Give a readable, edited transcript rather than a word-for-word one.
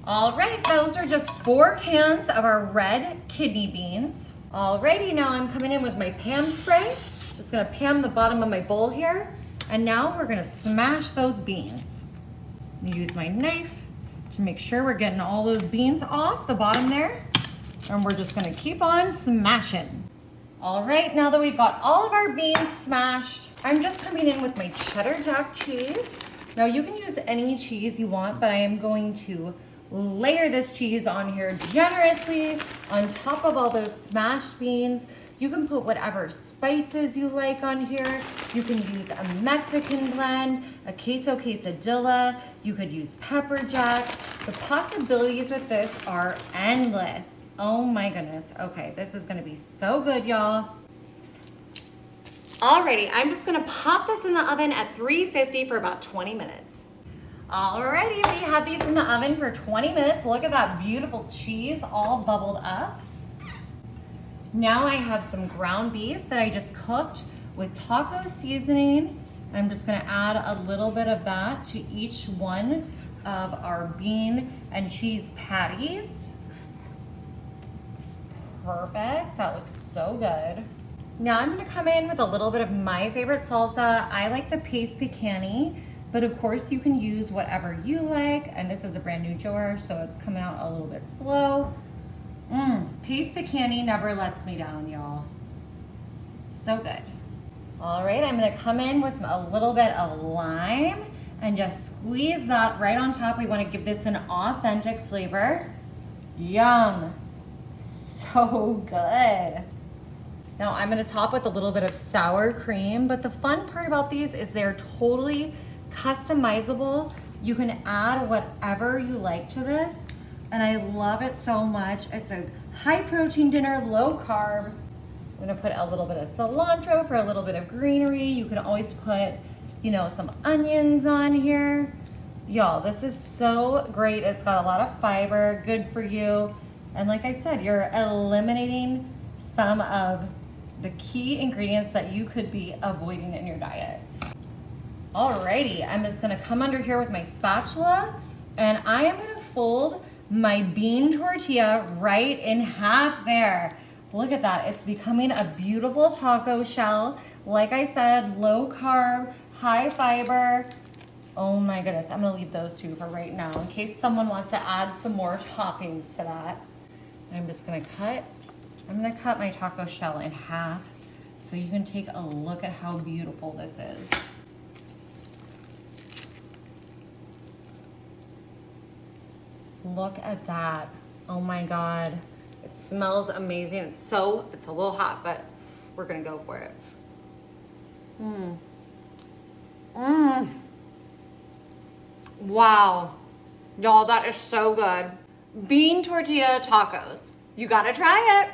All right, those are just 4 cans of our red kidney beans. Alrighty, now I'm coming in with my Pam spray. Just gonna Pam the bottom of my bowl here. And now we're gonna smash those beans. I'm gonna use my knife to make sure we're getting all those beans off the bottom there. And we're just gonna keep on smashing. All right, now that we've got all of our beans smashed, I'm just coming in with my cheddar jack cheese. Now you can use any cheese you want, but I am going to layer this cheese on here generously on top of all those smashed beans. You can put whatever spices you like on here. You can use a Mexican blend, a queso quesadilla. You could use pepper jack. The possibilities with this are endless. Oh my goodness. Okay, this is gonna be so good, y'all. Alrighty, I'm just gonna pop this in the oven at 350 for about 20 minutes. Alrighty, we had these in the oven for 20 minutes. Look at that beautiful cheese all bubbled up. Now I have some ground beef that I just cooked with taco seasoning. I'm just gonna add a little bit of that to each one of our bean and cheese patties. Perfect, that looks so good. Now I'm gonna come in with a little bit of my favorite salsa. I like the Pace Picani, but of course you can use whatever you like. And this is a brand new jar, so it's coming out a little bit slow. Pace Picani never lets me down, y'all. So good. All right, I'm gonna come in with a little bit of lime and just squeeze that right on top. We wanna give this an authentic flavor. Yum, so good. Now I'm gonna top with a little bit of sour cream, but the fun part about these is they're totally customizable. You can add whatever you like to this, and I love it so much. It's a high protein dinner, low carb. I'm gonna put a little bit of cilantro for a little bit of greenery. You can always put, some onions on here. Y'all, this is so great. It's got a lot of fiber, good for you. And like I said, you're eliminating some of the key ingredients that you could be avoiding in your diet. Alrighty, I'm just gonna come under here with my spatula, and I am gonna fold my bean tortilla right in half there. Look at that, it's becoming a beautiful taco shell. Like I said, low carb, high fiber. Oh my goodness, I'm gonna leave those two for right now in case someone wants to add some more toppings to that. I'm just gonna cut my taco shell in half so you can take a look at how beautiful this is. Look at that. Oh my God. It smells amazing. It's a little hot, but we're gonna go for it. Wow. Y'all, that is so good. Bean tortilla tacos. You gotta try it.